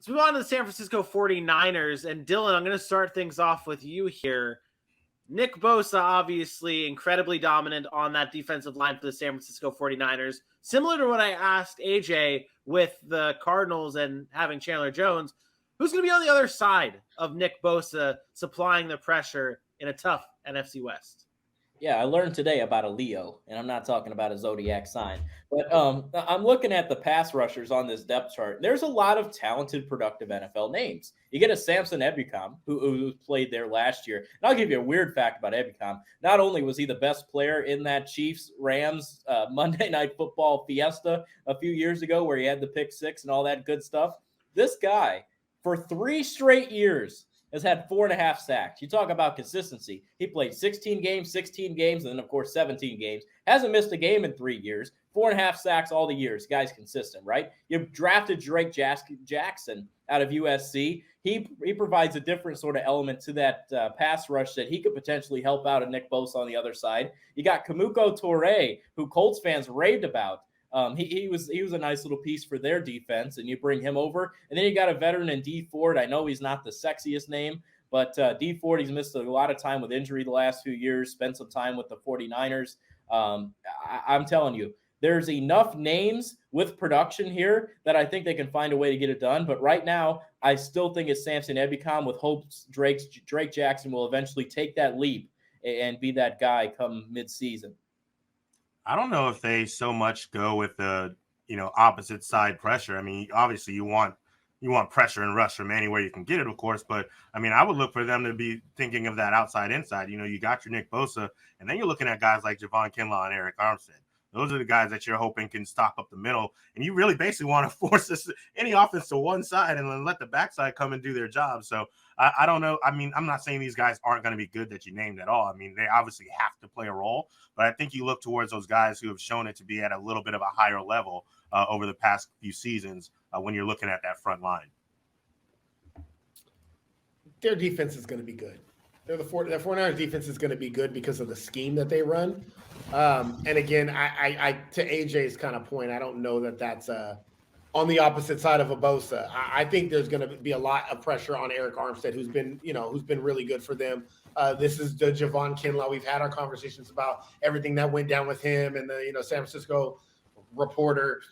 Let's move on to the San Francisco 49ers. And Dylan, I'm going to start things off with you here. Nick Bosa, obviously incredibly dominant on that defensive line for the San Francisco 49ers. Similar to what I asked AJ with the Cardinals and having Chandler Jones, who's going to be on the other side of Nick Bosa supplying the pressure in a tough NFC West? Yeah, I learned today about a Leo, and I'm not talking about a zodiac sign. But I'm looking at the pass rushers on this depth chart. There's a lot of talented, productive NFL names. You get a Samson Ebukam, who played there last year. And I'll give you a weird fact about Ebukam. Not only was he the best player in that Chiefs-Rams Monday Night Football fiesta a few years ago where he had the pick six and all that good stuff, this guy, for 3 straight years, has had 4.5 sacks. You talk about consistency. He played 16 games, and then, of course, 17 games. Hasn't missed a game in 3 years. 4.5 sacks all the years. Guy's consistent, right? You drafted Drake Jackson out of USC. He provides a different sort of element to that pass rush that he could potentially help out a Nick Bosa on the other side. You got Kamuko Toure, who Colts fans raved about. He was a nice little piece for their defense, and you bring him over. And then you got a veteran in D Ford. I know he's not the sexiest name, but D Ford, he's missed a lot of time with injury the last few years, spent some time with the 49ers. I'm telling you, there's enough names with production here that I think they can find a way to get it done. But right now, I still think it's Samson Ebukam with hopes Drake Jackson will eventually take that leap and be that guy come mid-season. I don't know if they so much go with the, opposite side pressure. I mean, obviously you want pressure and rush from anywhere you can get it, of course. But I mean, I would look for them to be thinking of that outside inside. You got your Nick Bosa, and then you're looking at guys like Javon Kinlaw and Eric Armstead. Those are the guys that you're hoping can stop up the middle. And you really basically want to force any offense to one side and then let the backside come and do their job. So I don't know. I mean, I'm not saying these guys aren't going to be good that you named at all. I mean, they obviously have to play a role. But I think you look towards those guys who have shown it to be at a little bit of a higher level over the past few seasons when you're looking at that front line. Their defense is going to be good. The 49ers defense is going to be good because of the scheme that they run. And again, I to AJ's kind of point, I don't know that that's on the opposite side of a Bosa. I think there's going to be a lot of pressure on Eric Armstead, who's been really good for them. This is the Javon Kinlaw. We've had our conversations about everything that went down with him and the San Francisco Reporter.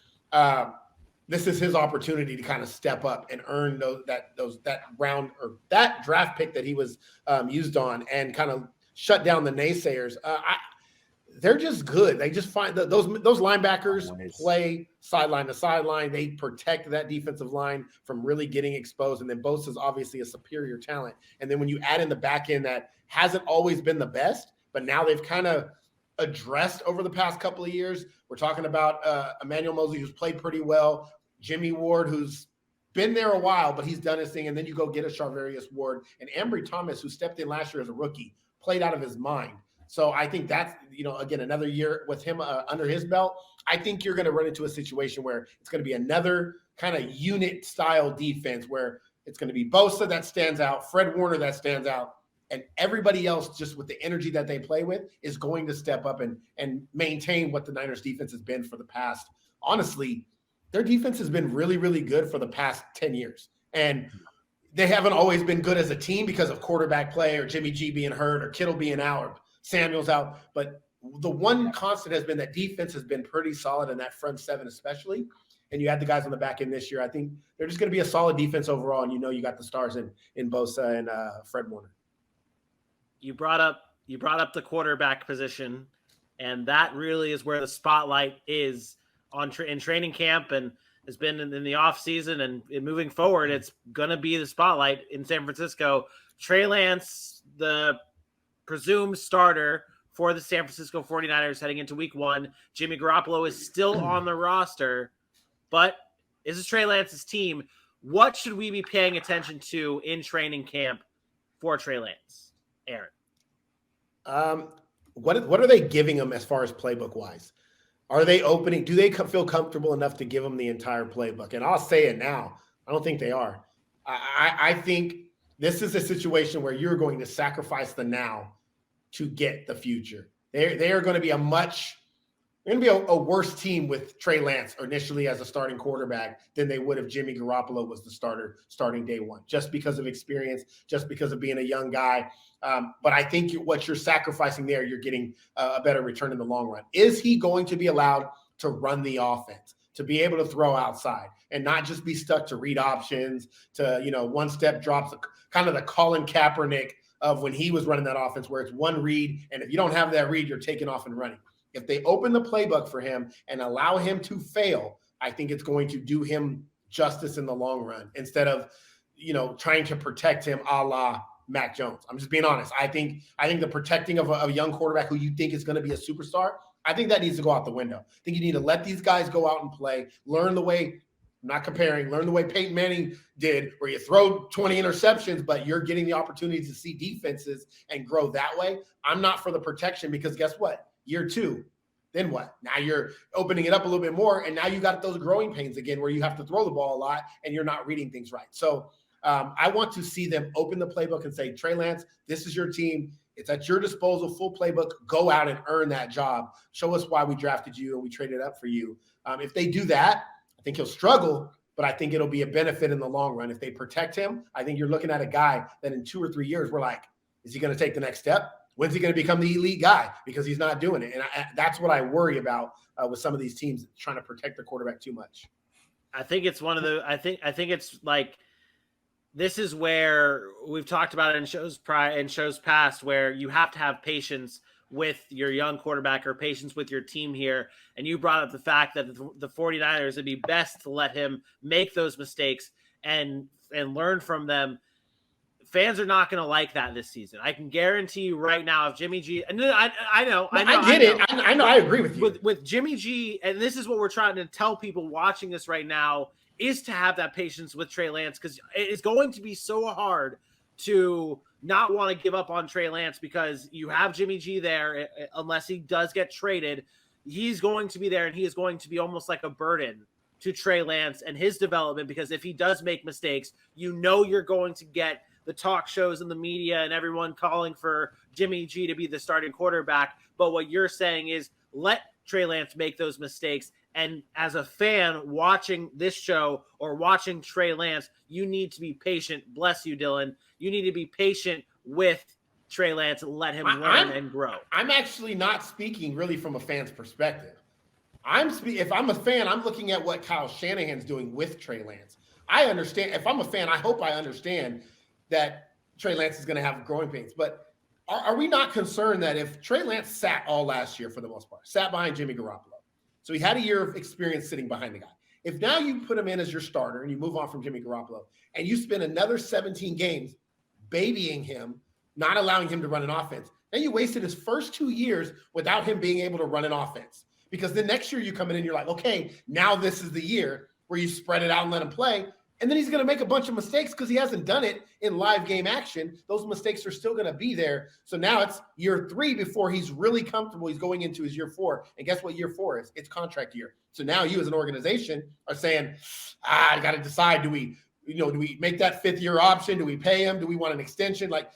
This is his opportunity to kind of step up and earn that round or that draft pick that he was used on and kind of shut down the naysayers. They're just good. They just find those linebackers play sideline to sideline. They protect that defensive line from really getting exposed. And then Bosa is obviously a superior talent. And then when you add in the back end that hasn't always been the best, but now they've kind of addressed over the past couple of years. We're talking about Emmanuel Mosley, who's played pretty well. Jimmy Ward, who's been there a while, but he's done his thing. And then you go get a Charvarius Ward and Ambry Thomas, who stepped in last year as a rookie, played out of his mind. So I think that's, again, another year with him under his belt. I think you're going to run into a situation where it's going to be another kind of unit style defense where it's going to be Bosa that stands out, Fred Warner that stands out, and everybody else just with the energy that they play with is going to step up and maintain what the Niners defense has been for the past. Honestly, their defense has been really, really good for the past 10 years. And they haven't always been good as a team because of quarterback play or Jimmy G being hurt or Kittle being out or Samuel's out. But the one constant has been that defense has been pretty solid in that front seven especially. And you had the guys on the back end this year. I think they're just going to be a solid defense overall. And you got the stars in Bosa and Fred Warner. You brought up the quarterback position, and that really is where the spotlight is in training camp and has been in the off season and moving forward. It's going to be the spotlight in San Francisco. Trey Lance, the presumed starter for the San Francisco 49ers heading into week 1. Jimmy Garoppolo is still on the roster, but this is Trey Lance's team. What should we be paying attention to in training camp for Trey Lance? Aaron. What are they giving him as far as playbook wise? Are they opening? Do they feel comfortable enough to give him the entire playbook? And I'll say it now. I don't think they are. I think this is a situation where you're going to sacrifice the now to get the future. They are going to be a much they're going to be a worse team with Trey Lance initially as a starting quarterback than they would if Jimmy Garoppolo was the starter starting day one, just because of experience, just because of being a young guy. But I think what you're sacrificing there, you're getting a better return in the long run. Is he going to be allowed to run the offense, to be able to throw outside and not just be stuck to read options, to, one-step drops, kind of the Colin Kaepernick of when he was running that offense where it's one read, and if you don't have that read, you're taking off and running. If they open the playbook for him and allow him to fail, I think it's going to do him justice in the long run instead of, trying to protect him a la Mac Jones. I'm just being honest. I think the protecting of a young quarterback who you think is going to be a superstar, I think that needs to go out the window. I think you need to let these guys go out and play, learn the way Peyton Manning did, where you throw 20 interceptions, but you're getting the opportunity to see defenses and grow that way. I'm not for the protection because guess what? Year 2, then what? Now you're opening it up a little bit more, and now you got those growing pains again where you have to throw the ball a lot and you're not reading things right. So I want to see them open the playbook and say, Trey Lance, this is your team. It's at your disposal, full playbook. Go out and earn that job. Show us why we drafted you and we traded up for you. If they do that, I think he'll struggle, but I think it'll be a benefit in the long run. If they protect him, I think you're looking at a guy that in 2 or 3 years, we're like, is he going to take the next step? When's he going to become the elite guy? Because he's not doing it. And that's what I worry about with some of these teams trying to protect the quarterback too much. I think it's one of the, I think it's like, this is where we've talked about it in shows past, where you have to have patience with your young quarterback or patience with your team here. And you brought up the fact that the 49ers, it'd be best to let him make those mistakes and learn from them. Fans are not going to like that this season. I can guarantee you right now, if Jimmy G, and I know, I agree with you. With Jimmy G, and this is what we're trying to tell people watching this right now, is to have that patience with Trey Lance, because it's going to be so hard to not want to give up on Trey Lance because you have Jimmy G there. Unless he does get traded, he's going to be there, and he is going to be almost like a burden to Trey Lance and his development, because if he does make mistakes, you're going to get the talk shows and the media and everyone calling for Jimmy G to be the starting quarterback. But what you're saying is let Trey Lance make those mistakes. And as a fan watching this show or watching Trey Lance, you need to be patient. Bless you, Dylan. You need to be patient with Trey Lance and let him learn and grow. I'm actually not speaking really from a fan's perspective. If I'm a fan, I'm looking at what Kyle Shanahan's doing with Trey Lance. I understand. If I'm a fan, I hope I understand that Trey Lance is going to have growing pains. But are we not concerned that if Trey Lance sat all last year for the most part, sat behind Jimmy Garoppolo, so he had a year of experience sitting behind the guy. If now you put him in as your starter and you move on from Jimmy Garoppolo and you spend another 17 games babying him, not allowing him to run an offense, then you wasted his first 2 years without him being able to run an offense. Because the next year you come in and you're like, okay, now this is the year where you spread it out and let him play. And then he's going to make a bunch of mistakes because he hasn't done it in live game action. Those mistakes are still going to be there. So now it's year 3 before he's really comfortable. He's going into his year 4. And guess what year 4 is? It's contract year. So now you as an organization are saying, I got to decide, do we make that 5th-year option? Do we pay him? Do we want an extension? Like,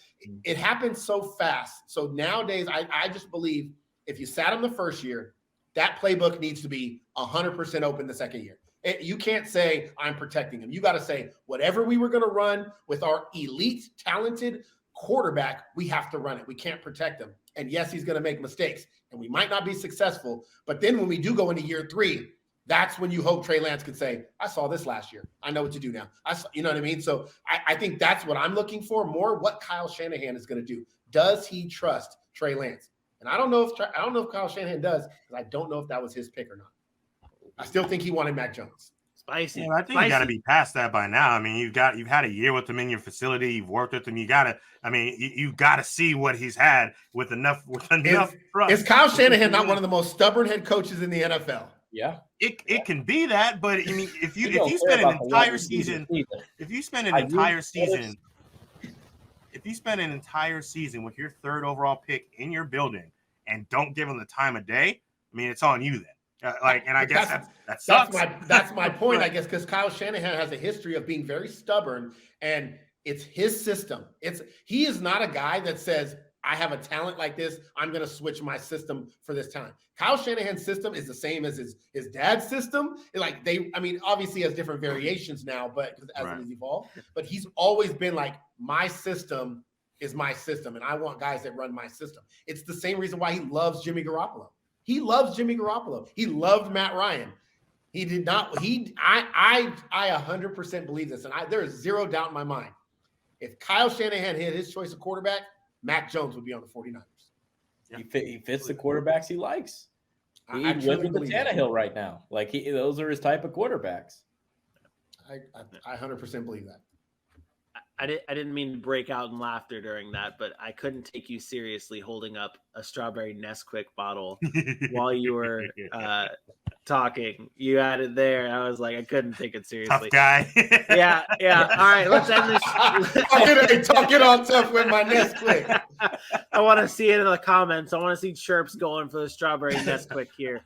it happens so fast. So nowadays, I just believe if you sat him the first year, that playbook needs to be 100% open the second year. You can't say, I'm protecting him. You got to say, whatever we were going to run with our elite, talented quarterback, we have to run it. We can't protect him. And yes, he's going to make mistakes, and we might not be successful. But then when we do go into year 3, that's when you hope Trey Lance could say, I saw this last year. I know what to do now. You know what I mean? So I think that's what I'm looking for more, what Kyle Shanahan is going to do. Does he trust Trey Lance? And I don't know if Kyle Shanahan does, because I don't know if that was his pick or not. I still think he wanted Mac Jones. Spicy. Yeah, I think you got to be past that by now. I mean, you've had a year with him in your facility. You've worked with him. You got to see what he's had with enough trust. Is Kyle Shanahan not one of the most stubborn head coaches in the NFL? Yeah, it can be that, but I mean, if you spend an entire season with your 3rd overall pick in your building and don't give him the time of day, I mean, it's on you then. I guess that sucks. That's my point, I guess, because Kyle Shanahan has a history of being very stubborn, and it's his system. He is not a guy that says, I have a talent like this. I'm going to switch my system for this talent. Kyle Shanahan's system is the same as his dad's system. Like obviously he has different variations now, but as it has evolved, but he's always been like, my system is my system. And I want guys that run my system. It's the same reason why he loves Jimmy Garoppolo. He loves Jimmy Garoppolo. He loved Matt Ryan. He did not. I 100% believe this, and there is zero doubt in my mind. If Kyle Shanahan had his choice of quarterback, Mac Jones would be on the 49ers. He fits the quarterbacks he likes. He wins with the Tannehill right now. Like those are his type of quarterbacks. I 100% believe that. I didn't mean to break out in laughter during that, but I couldn't take you seriously holding up a strawberry Nesquik bottle while you were talking. You had it there. I was like, I couldn't take it seriously. Tough guy. Yeah. All right, let's end this. Talking on tough with my Nesquik. I want to see it in the comments. I want to see chirps going for the strawberry Nesquik here.